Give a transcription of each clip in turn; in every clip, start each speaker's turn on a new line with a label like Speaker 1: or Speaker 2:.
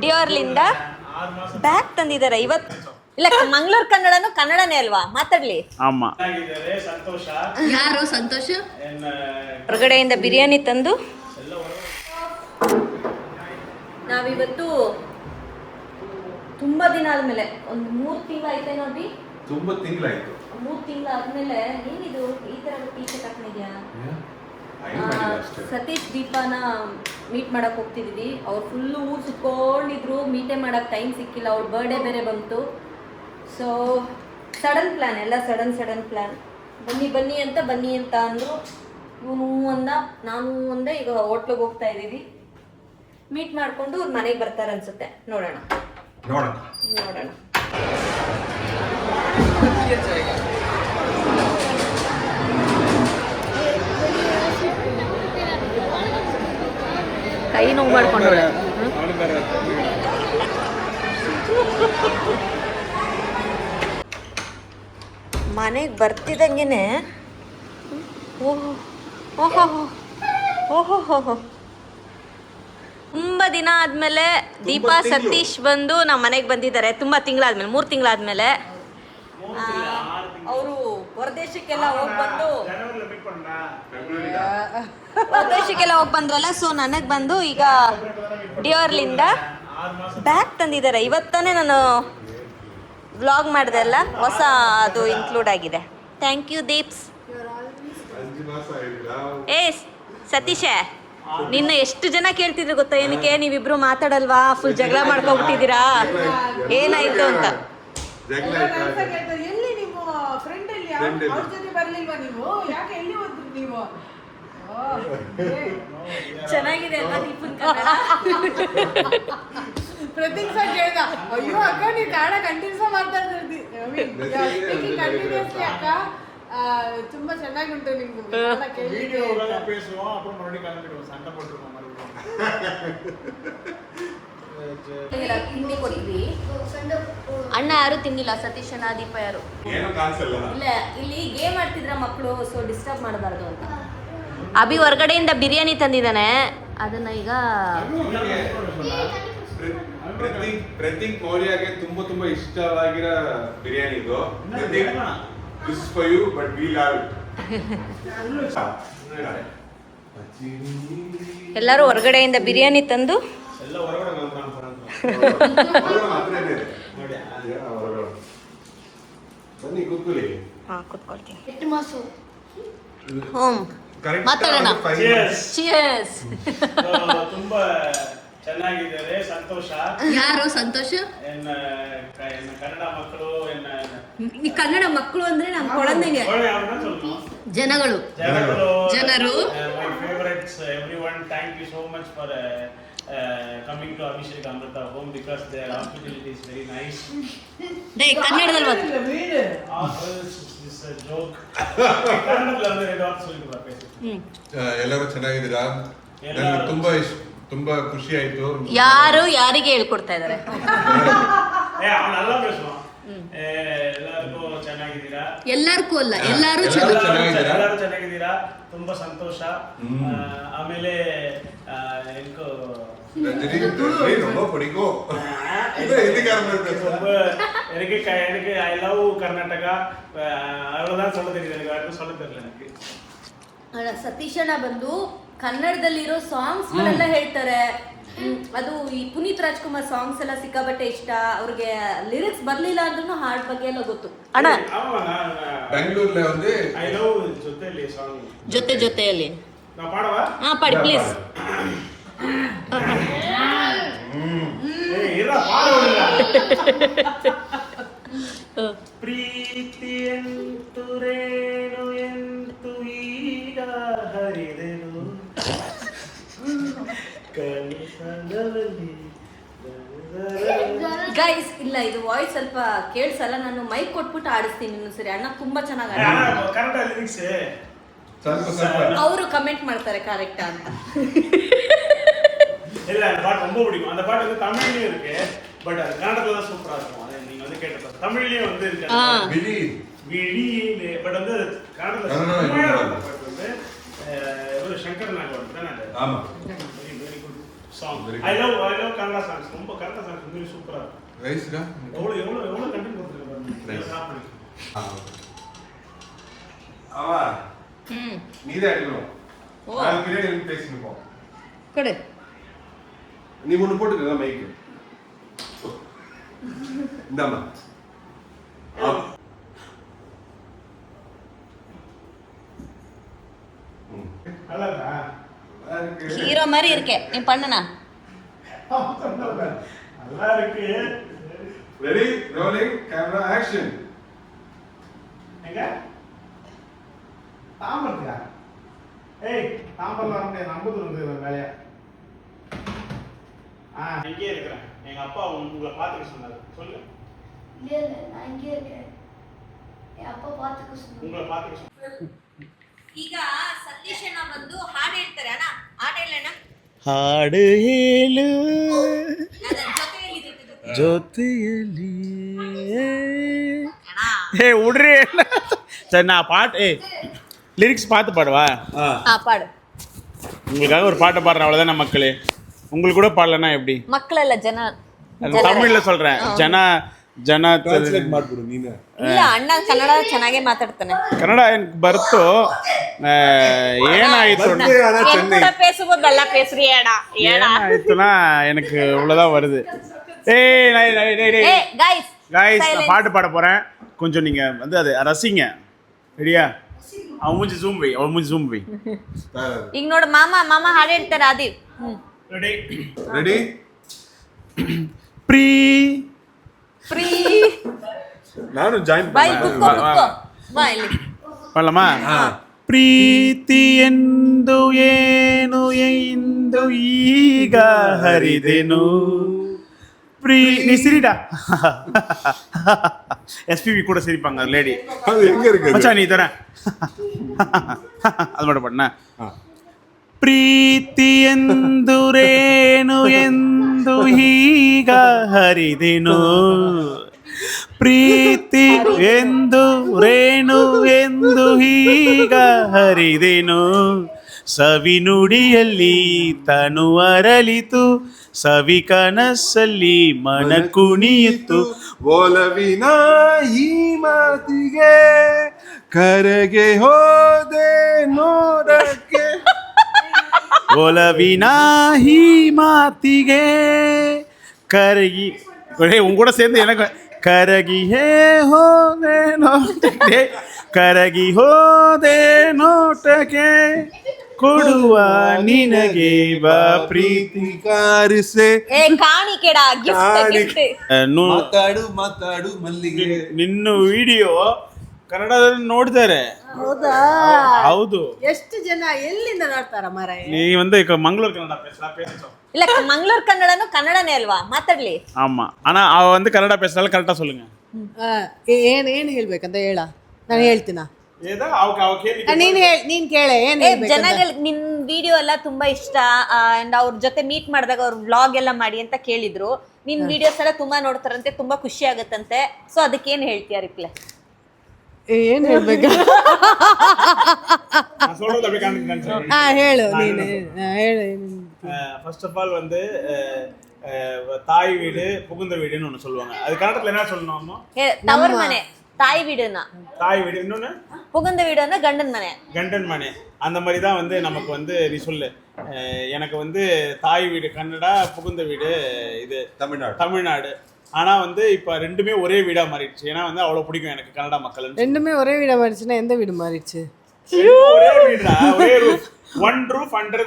Speaker 1: ಡಿಯೋರ್ಲಿಂದ bag ತಂದಿದ್ದಾರೆ ಇವತ್ತು. ಇಲ್ಲ, ಮಂಗಳೂರು ಕನ್ನಡನು ಕನ್ನಡನೇ ಅಲ್ವಾ, ಮಾತಾಡ್ಲಿ.
Speaker 2: ಸಂತೋಷ.
Speaker 1: ಯಾರು ಸಂತೋಷ? ಹೊರಗಡೆಯಿಂದ ಬಿರಿಯಾನಿ ತಂದು ನಾವಿವತ್ತು ತುಂಬಾ ದಿನ ಆದ್ಮೇಲೆ, ಒಂದು 3 ತಿಂಗಳು ಐತೆ ನೋಡಿ.
Speaker 3: ತುಂಬಾ ತಿಂಗಳಾಯ್ತು.
Speaker 1: 3 ತಿಂಗಳು ಆದ್ಮೇಲೆ ಏನಿದು ಈ ತರ ಟೀ ಶರ್ಟ್ ಹಾಕೊಂಡಿದ್ಯಾ? ಸತೀಶ್ ದೀಪಾನ ಮೀಟ್ ಮಾಡಕ್ ಹೋಗ್ತಿದ್ವಿ. ಅವ್ರು ಫುಲ್ಲು ಊರು ಸುತ್ಕೊಂಡಿದ್ರು, ಮೀಟೇ ಮಾಡಕ್ ಟೈಮ್ ಸಿಕ್ಕಿಲ್ಲ. ಅವ್ರ ಬರ್ಡೇ ಬೇರೆ ಬಂತು. ಸೊ ಸಡನ್ ಪ್ಲ್ಯಾನ್, ಎಲ್ಲ ಸಡನ್ ಪ್ಲ್ಯಾನ್. ಬನ್ನಿ ಅಂತ ಅಂದರು. ಇವನು ಅಂದ, ನಾನು ಅಂದೆ. ಈಗ ಹೋಟ್ಲಿಗೆ ಹೋಗ್ತಾ ಇದ್ದೀವಿ. ಮೀಟ್ ಮಾಡಿಕೊಂಡು ಅವ್ರ ಮನೆಗೆ ಬರ್ತಾರೆ ಅನ್ಸುತ್ತೆ. ನೋಡೋಣ. ಕೈ ನೋವು ಮಾಡ್ಕೊಂಡು ಮನೆಗೆ ಬರ್ತಿದ್ದಂಗೆನೆ ಓಹೋ ತುಂಬ ದಿನ ಆದಮೇಲೆ ದೀಪಾ ಸತೀಶ್ ಬಂದು ನಮ್ಮ ಮನೆಗೆ ಬಂದಿದ್ದಾರೆ. ತುಂಬ ತಿಂಗಳಾದ್ಮೇಲೆ, 3 ತಿಂಗಳಾದ್ಮೇಲೆ. ಅವರು ಹೊರದೇಶಕ್ಕೆಲ್ಲ ಹೋಗಿ ಬಂದ್ರಲ್ಲ. ಸೊ ನನಗೆ ಬಂದು ಈಗ ಡಿಯೋರ್ಲಿಂದ ಬ್ಯಾಗ್ ತಂದಿದ್ದಾರೆ. ಇವತ್ತಾನೆ ನಾನು ವ್ಲಾಗ್ ಮಾಡಿದೆ ಅಲ್ಲ, ಹೊಸ ಅದು ಇನ್ಕ್ಲೂಡ್ ಆಗಿದೆ. Thank you Deeps. ಏ ಸತೀಶೇ, ನಿನ್ನ ಎಷ್ಟು ಜನ ಕೇಳ್ತಿದ್ರು ಗೊತ್ತಾ, ಏನಕ್ಕೆ ನೀವಿಬ್ರು ಮಾತಾಡಲ್ವಾ, ಫುಲ್ ಜಗಳ ಮಾಡ್ಕೊಬಿಟ್ಟಿದ್ದೀರಾ, ಏನಾಯ್ತು ಅಂತ. ಚೆನ್ನಾಗಿದೆ ಅಲ್ವಾ ದೀಪನ್ ಕನ್ನಡ?
Speaker 4: ಪ್ರತೀಕ್ ಸರ್ ಕೇಳ್ದ, ಅಯ್ಯೋ ಅಕ್ಕ ನೀವು ಕನ್ನಡ ಕಂಟಿನ್ಯೂಸ್ ಮಾತಾಡ್ತಿರ್ತಿ ಕಂಟಿನ್ಯೂಸ್ಲಿ ಅಕ್ಕ, ತುಂಬಾ ಚೆನ್ನಾಗಿ ಉಂಟು ನಿಮ್ಗೆ.
Speaker 1: ತಿಂಡಿ ಕೊಟ್ವಿ. ಅಣ್ಣ ಯಾರು ತಿನ್ನಿಲ್ಲ, ಸತೀಶ್ ಅಣ್ಣ ದೀಪ ಯಾರು ಇಲ್ಲ. ಇಲ್ಲಿ ಗೇಮ್ ಆಡ್ತಿದ್ರ ಮಕ್ಕಳು, ಸೊ ಡಿಸ್ಟರ್ಬ್ ಮಾಡಬಾರ್ದು ಅಂತ ಅಭಿ ಹೊರಗಡೆಯಿಂದ ಬಿರಿಯಾನಿ ತಂದಿದ್ದಾನೆ. ಅದನ್ನ ಈಗ
Speaker 3: ಪ್ರತೀಕ್ ಕೋರಿಯಾಗೆ ತುಂಬಾ ಇಷ್ಟವಾಗಿರೋ ಬಿರಿಯಾನಿ ಇದು. This is for you, but we love it.
Speaker 1: ಎಲ್ಲರೂ ಹೊರಗಡೆಯಿಂದ ಬಿರಿಯಾನಿ ತಂದು ಕೂತ್ಕೊಳ್ತೀನಿ. ಮಾತಾಡೋಣ. ಚಿಯರ್ಸ್.
Speaker 2: ತುಂಬಾ ಚೆನ್ನಾಗಿದ್ದಾರೆ. ಸಂತೋಷ.
Speaker 1: ಯಾರು ಸಂತೋಷ?
Speaker 2: ಕನ್ನಡ ಮಕ್ಕಳು.
Speaker 1: ಕನ್ನಡ ಮಕ್ಕಳು ಅಂದ್ರೆ ನಮ್ಮ ಕೊಳಂದಂಗೆ ಜನರು.
Speaker 2: My favorites, everyone. Thank you so much for coming to Abhishek Amrita home because their hospitality is very nice.
Speaker 1: ಕನ್ನಡದಲ್ಲಿ
Speaker 2: this is a joke. ಕನ್ನಡದಲ್ಲಿ ರೆಡ್ ಆಫ್ ಸುಳ್ಳು.
Speaker 3: ಎಲ್ಲರೂ ಚೆನ್ನಾಗಿದ್ದೀರಾ? ನನಗೆ ತುಂಬಾ ಖುಷಿ ಆಯ್ತು.
Speaker 1: ಯಾರು ಯಾರಿಗೆ ಹೇಳ್ಕೊಡ್ತಾ ಇದ್ದಾರೆ?
Speaker 2: ಎಲ್ಲರಿಗೂ ಚೆನ್ನಾಗಿದ್ದೀರಾ?
Speaker 1: ಎಲ್ಲರಿಗೂ ಅಲ್ಲ, ಎಲ್ಲರೂ
Speaker 2: ಚೆನ್ನಾಗಿದ್ದೀರಾ. ತುಂಬಾ ಸಂತೋಷ. ಆಮೇಲೆ எனக்கு ஐ லவ் கர்நாடகா. அவ்வளவுதான் சொல்ல தெரியுது, எனக்கு வேற சொல்ல தெரியல எனக்கு.
Speaker 1: ಸತೀಶಣ್ಣ ಬಂದು ಕನ್ನಡದಲ್ಲಿರೋ ಸಾಂಗ್ಸ್ ಗಳೆಲ್ಲ ಹೇಳ್ತಾರೆ. ಅದು ಈ ಪುನೀತ್ ರಾಜ್ಕುಮಾರ್ ಸಾಂಗ್ಸ್ ಎಲ್ಲ ಸಿಕ್ಕಾಬಟ್ಟೆ ಇಷ್ಟ ಅವ್ರಿಗೆ. ಲಿರಿಕ್ಸ್ ಬರ್ಲಿಲ್ಲ ಅಂದ್ರೂ ಹಾಡ್ ಬಗ್ಗೆ ಎಲ್ಲ ಗೊತ್ತು. ಅಣ್ಣ
Speaker 3: ಬೆಂಗಳೂರಲ್ಲಿ ಒಂದು
Speaker 2: ಐ ಲವ್ ಜೊತೆಯಲ್ಲಿ ಸಾಂಗ್
Speaker 1: ಜೊತೆಯಲ್ಲಿ
Speaker 2: ನಾ ಪಾಡವಾ?
Speaker 1: ಹಾ ಪಾಡಿ ಪ್ಲೀಸ್.
Speaker 2: ಪ್ರೀತಿ ಎಂತುರೇನು ಎಂತು ಈಗ ಹರಿದೆನು ಕನಸಲ್ಲಿ.
Speaker 1: ಗೈಸ್ ಇಲ್ಲ, ಇದು ವಾಯ್ಸ್ ಸ್ವಲ್ಪ ಕೇಳಿಸಲ್ಲ. ನಾನು ಮೈಕ್ ಕೊಟ್ಬಿಟ್ಟು ಆಡಿಸ್ತೀನಿ ಇನ್ನೊಂದ್ಸರಿ. ಅಣ್ಣ ತುಂಬಾ ಚೆನ್ನಾಗಿ
Speaker 2: ಕನ್ನಡ ಲಿರಿಕ್ಸ್
Speaker 1: ಅವರು ಕಮೆಂಟ್ ಮಾಡ್ತಾರೆ ಕರೆಕ್ಟಾ ಅಂತ.
Speaker 2: இல்ல அந்த பாட்டு ரொம்ப பிடிக்கும். அந்த பாட்டு வந்து தமிழ்லயும் இருக்கு, பட் அது கன்னடத்துல தான் சூப்பரா இருக்கும். அதை நீங்க வந்து கேட்டு தமிழ்லயும் வந்து இருக்கு விழி விழியிலே, பட் வந்து கன்னடத்துல சூப்பரா இருக்கும். பாட்டு வந்து ஒரு சங்கர் நாகவன் தானே? ஆமா, very good. song.
Speaker 3: Very
Speaker 2: I love Kannada songs. ரொம்ப கன்னட songs உண்மையிலே சூப்பரா இருக்கும்.
Speaker 3: ரைஸ்டா
Speaker 2: எவ்வளவு கண்டென்ட்
Speaker 3: Nice.
Speaker 2: கொடுத்துருக்காங்க.
Speaker 3: ஆமா நீதான் எடுக்கணும். நான் பின்னாடி இருந்து பேசிட்டு
Speaker 1: கொடு.
Speaker 3: நீ ஒண்ணு போட்டுக்க மைக். இந்தாமா.
Speaker 2: நல்லா இருக்கா?
Speaker 1: ஹீரோ மாதிரி இருக்கே நீ பண்ணுனா.
Speaker 2: நல்லா இருக்கு.
Speaker 3: Ready rolling camera action.
Speaker 2: எங்க தாமரத்தியா? ஏய் தாமரல வந்து நம்பது வந்து வேலையா? இங்கே இருக்கிறேன். எங்க அப்பா உங்களை பார்த்துக்க சொன்னாரு. சொல்லு.
Speaker 5: இல்ல நான் இங்கே இருக்கேன். என் அப்பா பார்த்துக்க சொன்னாரு.
Speaker 2: உங்களை பார்த்துக்க சொன்னாரு.
Speaker 1: ಈಗ ಸತೀಶ್ ಅಣ್ಣ ಬಂದು ಹಾಡು ಹೇಳ್ತಾರೆ ಅಣ್ಣ. ಹಾಡು ಹೇಳಣ್ಣ.
Speaker 2: ಹಾಡು ಹೇಳು
Speaker 1: ಜೊತೆಯಲ್ಲಿ
Speaker 2: ಜೊತೆಯಲ್ಲಿ ஏ உடறே சரி நான் பாட்டு லிரிக்ஸ் பார்த்து பாடுவா
Speaker 1: ಪಾಡು.
Speaker 2: உங்களுக்காக ஒரு பாட்டை பாடுறேன் அவ்வளோதான் மக்களே. உங்களுக்கு கூட பாடலன்னா எப்படி?
Speaker 1: ಮಕ್ಕಳೆಲ್ಲ ಜನ
Speaker 2: தமிழ்ல சொல்றேன். ಜನ
Speaker 3: ಟ್ರಾನ್ಸ್ಲೇಟ್ ಮಾಡ್ಬಿಡು ನೀನು.
Speaker 1: ಇಲ್ಲ ಅಣ್ಣ ಕನ್ನಡ ಚೆನ್ನಾಗೇ ಮಾತಾಡ್ತಾನೆ.
Speaker 2: ಕನ್ನಡ ಬರ್ತು. ಏನಾಯ್ತು
Speaker 1: பேசும்போதல்ல பேசுறியேடா ஏடா
Speaker 2: ஏனாயிட்டுனா எனக்கு இவ்வளவுதான் வருது. கைஸ் நான் பாட்டு பாட போறேன். கொஞ்சம் நீங்க வந்து அதை ரசிங்க. ரெடியா? அவன் மூஞ்சி ஜூம் வை.
Speaker 1: ಈಗ ನೋಡು ಮಾಮ ಹಾಡು ಹೇಳ್ತಾರೆ ಆದಿವ್.
Speaker 3: ரெடி
Speaker 2: ಪ್ರೀ
Speaker 1: ಫ್ರೀ
Speaker 3: ನಾನು ಜಾಯಿನ್
Speaker 1: ಬೈ ಕುಕ್ಕೋ ಬಾ ಇಲ್ಲಿ
Speaker 2: ಪಾಡಲಾಮಾ? ಪ್ರೀತಿ ಎಂದು ಏನು ಎಂದು ಈಗ ಹರಿದೆನು. நீ சிரிடா. எஸ்பிபி கூட சிரிப்பாங்க லேடி.
Speaker 3: அது எங்க இருக்கு
Speaker 2: மச்சான் நீ தர அது மட்டும் பண்ண. ಪ್ರೀತಿ ಎಂದುರೇನು ಎಂದು ಈಗ ಹರಿದೆನು. ಪ್ರೀತಿ ಎಂದುರೇನು ಎಂದು ಈಗ ಹರಿದೆನು. ಸವಿನುಡಿಯಲ್ಲಿ ತನು ಅರಳಿತು, ಸವಿ ಕನಸಲ್ಲಿ ಮನ ಕುಣಿಯಿತು.
Speaker 3: ಒಲವಿನ ಈ ಮಾತಿಗೆ ಕರೆಗೆ ಹೋದೆ ನೋಡಕ್ಕೆ.
Speaker 2: ಒಲವಿನ ಈ ಮಾತಿಗೆ ಕರಗಿ உன் கூட சேர்ந்து எனக்கு ಕರಗಿಯೇ ಹೋದೆ ನೋಟಕ್ಕೆ, ಕರಗಿ ಹೋದೆ ನೋಟಕ್ಕೆ, ಕೊಡುವ ನಿನಗೆ ಬಾ ಪ್ರೀತಿ ಕಾರಿಸೆ.
Speaker 1: ಏ ಕಾಣಿಕೆಡ ಗಿಫ್ಟ್
Speaker 3: ಮಾತಾಡು ಮಲ್ಲಿಗೆ.
Speaker 2: ನಿನ್ನ ವಿಡಿಯೋ ಕನ್ನಡದಲ್ಲಿ ನೋಡ್ತಾರೆ.
Speaker 4: ಹೌದಾ?
Speaker 2: ಹೌದು.
Speaker 4: ಎಷ್ಟು ಜನ ಎಲ್ಲಿಂದ ನೋಡ್ತಾರ ಮಾರಾಯ?
Speaker 2: நீ வந்து ಮಂಗಳೂರು ಕನ್ನಡ பேசுறோம்.
Speaker 1: இல்ல ಮಂಗಳೂರು ಕನ್ನಡನು ಕನ್ನಡನೇ ಅಲ್ವಾ ಮಾತಾಡ್ಲಿ?
Speaker 2: ஆமா ஆனா அவ வந்து ಕನ್ನಡ பேசுறால ಕರೆಕ್ಟಾ சொல்லுங்க.
Speaker 4: ಏನ್ ಹೇಳ್ಬೇಕಂತ ಹೇಳ, ನಾನು ಹೇಳ್ತೀನ.
Speaker 2: ஏதா அவ கேள்வி
Speaker 4: ನೀನ್ ಕೇಳೆ ಏನ್
Speaker 1: ಜನಗಳಿಗೆ ನಿನ್ ವಿಡಿಯೋ ಎಲ್ಲ ತುಂಬಾ ಇಷ್ಟ ಅಂಡ್ ಅವ್ರ ಜೊತೆ ಮೀಟ್ ಮಾಡಿದಾಗ ಅವ್ರ ವ್ಲಾಗ್ ಎಲ್ಲ ಮಾಡಿ ಅಂತ ಕೇಳಿದ್ರು. ನಿನ್ ವಿಡಿಯೋಸ್ ಎಲ್ಲ ತುಂಬಾ ನೋಡ್ತಾರಂತೆ, ತುಂಬಾ ಖುಷಿ ಆಗತ್ತಂತೆ. ಸೊ ಅದಕ್ಕೆ ಏನ್ ಹೇಳ್ತೀಯ ರಿಪ್ಲೈ?
Speaker 4: ಏನ್ ಹೇಳ್ಬೇಕು?
Speaker 2: நான் சொல்றது அப்படியே காமிக்கிறேன்.
Speaker 4: ಹೇಳು ನೀನು ಹೇಳು.
Speaker 2: ஃபர்ஸ்ட் ஆஃப் ஆல் வந்து தாய் வீடு புகுந்த வீடுன்னு ஒன்று சொல்லுவாங்க. அது கன்னடத்தில் என்ன சொல்லணுமோ?
Speaker 1: ತವರ್ ಮನೆ ತಾಯಿ வீடுனா
Speaker 2: தாய் வீடு, இன்னொன்று
Speaker 1: புகுந்த வீடுனா கண்டன் மನೆ.
Speaker 2: கண்டன் மನೆ. அந்த மாதிரி தான் வந்து நமக்கு வந்து நீ சொல்லு. எனக்கு வந்து தாய் வீடு கன்னடா, புகுந்த வீடு இது தமிழ்நாடு. ஆனா வந்து இப்ப ரெண்டுமே ஒரே வீடா மாறிடுச்சு. ஏன்னா வந்து அவ்வளவு பிடிக்கும் எனக்கு கன்னடா மக்கள்.
Speaker 4: ரெண்டுமே ஒரே வீடா மாறிடுச்சுன்னா எந்த வீடு மாறிடுச்சு?
Speaker 2: ஒரே வீடா, ஒரே roof. One roof under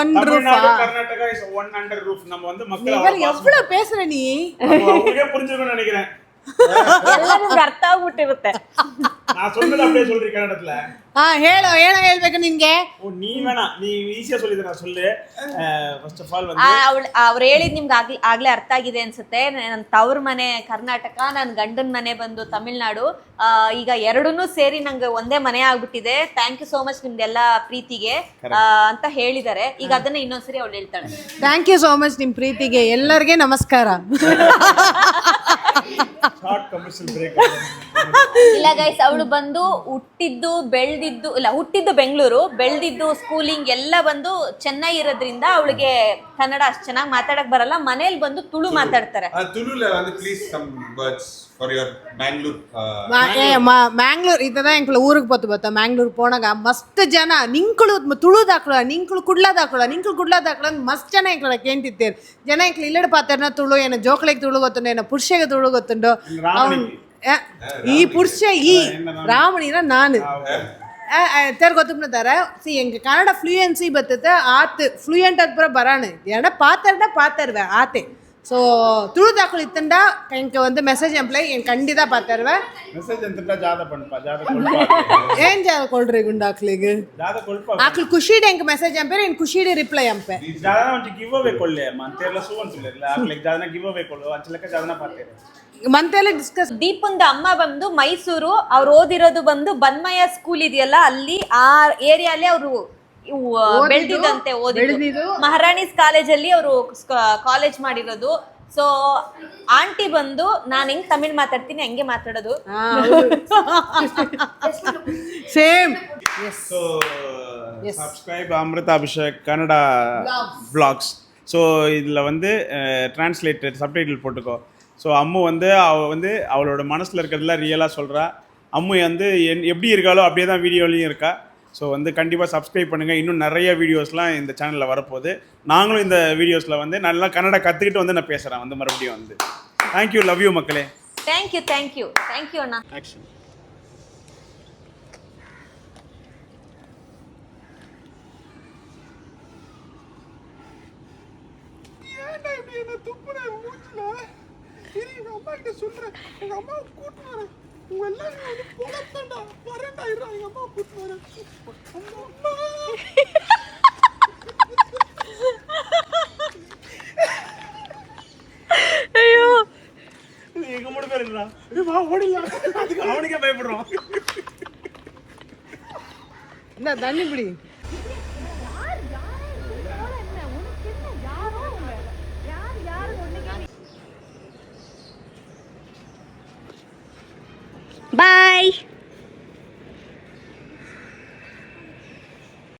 Speaker 4: one roof.
Speaker 2: Karnataka is one under roof. நம்ம வந்து மக்கள்
Speaker 4: எவ்வளவு பேசுற நீ?
Speaker 2: அவங்களுக்கே புரிஞ்சுக்கணும்னு நினைக்கிறேன்.
Speaker 1: ಎಲ್ಲರಿಗೂ ಅರ್ಥ ಆಗ್ಬಿಟ್ಟಿರುತ್ತೆ.
Speaker 2: நான் சொன்னது அப்படியே சொல்றீ ಕನ್ನಡத்துல.
Speaker 4: ಹೇಳು ಏನೋ ಹೇಳ್ಬೇಕು ನಿನ್ಗೆ.
Speaker 2: ನೀ ಬೇಡ, ನೀ ಈಸಿಯಾ சொல்லிද நான் சொல்லு. ಫಸ್ಟ್ ಆಫ್ ಆಲ್
Speaker 1: வந்து ಅವ್ರು ಹೇಳಿದ್ ನಿಮ್ಗೆ ಆಗ್ಲೇ ಅರ್ಥ ಆಗಿದೆ ಅನ್ಸುತ್ತೆ. ನನ್ನ ತವ್ರ ಮನೆ ಕರ್ನಾಟಕ, ನನ್ನ ಗಂಡನ ಮನೆ ಬಂದು ತಮಿಳ್ನಾಡು. ಈಗ ಎರಡನ್ನೂ ಸೇರಿ ನಂಗೆ ಒಂದೇ ಮನೆ ಆಗ್ಬಿಟ್ಟಿದೆ. ಥ್ಯಾಂಕ್ ಯು ಸೋ ಮಚ್ ನಿಮ್ದೆಲ್ಲ ಪ್ರೀತಿಗೆ ಅಂತ ಹೇಳಿದ್ದಾರೆ. ಈಗ ಅದನ್ನ ಇನ್ನೊಂದ್ಸರಿ ಅವಳು ಹೇಳ್ತಾಳೆ.
Speaker 4: ಥ್ಯಾಂಕ್ ಯು ಸೋ ಮಚ್ ನಿಮ್ ಪ್ರೀತಿಗೆ. ಎಲ್ಲರಿಗೆ ನಮಸ್ಕಾರ.
Speaker 2: Short commercial break.
Speaker 1: ಇಲ್ಲ ಗೈಸ್, ಅವಳು ಬಂದು ಹುಟ್ಟಿದ್ದು ಬೆಂಗಳೂರು, ಬೆಳೆದಿದ್ದು ಸ್ಕೂಲಿಂಗ್ ಎಲ್ಲ ಬಂದು ಚೆನ್ನೈ ಇರೋದ್ರಿಂದ ಅವಳಿಗೆ ಕನ್ನಡ ಅಷ್ಟು ಚೆನ್ನಾಗಿ ಮಾತಾಡಕ್ ಬರಲ್ಲ. ಮನೇಲಿ ಬಂದು ತುಳು ಮಾತಾಡ್ತಾರೆ.
Speaker 3: ತುಳುல வந்து please some words for your Bangalore.
Speaker 4: Mangalore ಇದ್ದದ ಎಂಕ್ಳು ಊರಿಗೆ ಬತ್ತ ಮ್ಯಾಂಗ್ಳೂರ್ ಪೋನಾಗ ಮಸ್ತ್ ಜನ ನಿಂಕಳು ತುಳುದಾಕ್ಳ ನಿಂಕಳು ಕುಡ್ಲಾದಾಕ್ಳ ಅಂತ ಮಸ್ತ್ ಜನ ಎಂಕ್ಳ ಕೇಂತಿತ್ತೇರು. ಜನ ಎಂಕ್ಳು ಇಲ್ಲಡೆ ಪಾತಾರನ ತುಳು ಏನೋ ಜೋಕ್ಳಿಗೆ ತುಳು ಗೊತ್ತುಂಡು, ಏನೋ ಪುರುಷಗೆ ತುಳು ಗೊತ್ತುಂಡು. ಈ ಪುರುಷ ಈ ರಾಮಣಿನ ನಾನು ತೆರ್ ಗೊತ್ತುಂಟಾರ. ಸಿ ಎಂಗೆ ಕನ್ನಡ ಫ್ಲೂಯೆನ್ಸಿ ಬರ್ತದೆ ಆತ್ ಫ್ಲೂಯೆಂಟ್ ಅದು ಪೂರ ಬರಾಣು ಏನ ಪಾತಾರ್ವೆ ಆತೆ. ஸோ துளுதாக்குள் இத்தண்டா எனக்கு வந்து மெசேஜ் அனுப்பல என் கண்டிதா பார்த்துருவேன்.
Speaker 2: மெசேஜ் ಅಂತಂತ ಜಾದ ಪಣಪ ಜಾದ ಕೊಲ್ಪ
Speaker 4: ಏನ್ ಜಾದ ಕೊಳ್ರಿ ಗುಂಡಾಕ್ಲಿಗೆ
Speaker 2: ಜಾದ ಕೊಲ್ಪ
Speaker 4: ಆಕ್ಲು ಖುಷಿಡೆ ಎಂಗೆ ಮೆಸೇಜ್ ಅಂಪೆ ಏನು ಖುಷಿಡೆ ರಿಪ್ಲೈ ಅಂಪೆ
Speaker 2: ಜಾದ ಒಂಚ ಗಿವ್ ಅವೇ ಕೊಲ್ಲೆ ಅಮ್ಮ ಅಂತೆಲ್ಲ ಸುವಂತಿಲ್ಲ ಆಕ್ಲಿಗೆ ಜಾದನ ಗಿವ್ ಅವೇ ಕೊಲ್ಲು ಅಂಚಲಕ ಜಾದನ ಪಾತೇರೆ
Speaker 4: ಮಂತೆಲ್ಲ ಡಿಸ್ಕಸ್.
Speaker 1: ದೀಪಂದ ಅಮ್ಮ ಬಂದು ಮೈಸೂರು, ಅವ್ರು ಓದಿರೋದು ಬಂದು ಬನ್ಮಯ್ಯ ಸ್ಕೂಲ್ ಇದೆಯಲ್ಲ ಅಲ್ಲಿ, ಆ ಏರಿಯಾಲೇ ಅವರು ಬೆಳೆದಿದ್ದಂತೆ, ಓದಿದ್ದು ಮಹಾರಾಣೀಸ್ ಕಾಲೇಜಲ್ಲಿ ಅವರು ಕಾಲೇಜ್ ಮಾಡಿರೋದು. ಸೊ ಆಂಟಿ ಬಂದು ನಾನು ಹೆಂಗ್ ತಮಿಳ್ ಮಾತಾಡ್ತೀನಿ ಹಂಗೆ ಮಾತಾಡೋದು.
Speaker 4: ಸೇಮ್.
Speaker 2: ಸೊ ಸಬ್ಸ್ಕ್ರೈಬ್ ಅಮೃತ ಅಭಿಷೇಕ್ ಕನ್ನಡ ಬ್ಲಾಗ್ಸ್. ஸோ இதில் வந்து டிரான்ஸ்லேட்டட் சப்டைட்டில் போட்டுக்கோ. ஸோ அம்மு வந்து அவளோட மனசில் இருக்கிறதெல்லாம் ரியலாக சொல்கிறா. அம்மு வந்து எப்படி இருக்காளோ அப்படியே தான் வீடியோலையும் இருக்கா. ஸோ வந்து கண்டிப்பாக சப்ஸ்கிரைப் பண்ணுங்கள். இன்னும் நிறைய வீடியோஸ்லாம் இந்த சேனலில் வரப்போகுது. நாங்களும் இந்த வீடியோஸில் வந்து நல்லா கன்னடா கற்றுக்கிட்டு வந்து நான் பேசுகிறேன் வந்து மறுபடியும் வந்து. தேங்க்யூ, லவ் யூ மக்களே.
Speaker 1: தேங்க்யூ அண்ணா.
Speaker 2: ஆக்ஷன்.
Speaker 3: ஏன்டா இப்படி என்ன துப்புற மூஞ்சில? எங்க அம்மா கிட்ட சொல்றேன், எங்க அம்மா கூட்டி வரேன். உங்க எல்லாரும் வந்து பொளத்தண்டா வரேன்டா இருடா, எங்க அம்மா கூட்டி வரேன். அம்மா
Speaker 1: ஐயோ
Speaker 2: எங்க மூணு பேர் இல்ல வா ஓடிடலாம். அதுக்கு அவனுக்கே பயப்படுறோம்.
Speaker 4: என்ன தண்ணி பிடி.
Speaker 1: பாய்.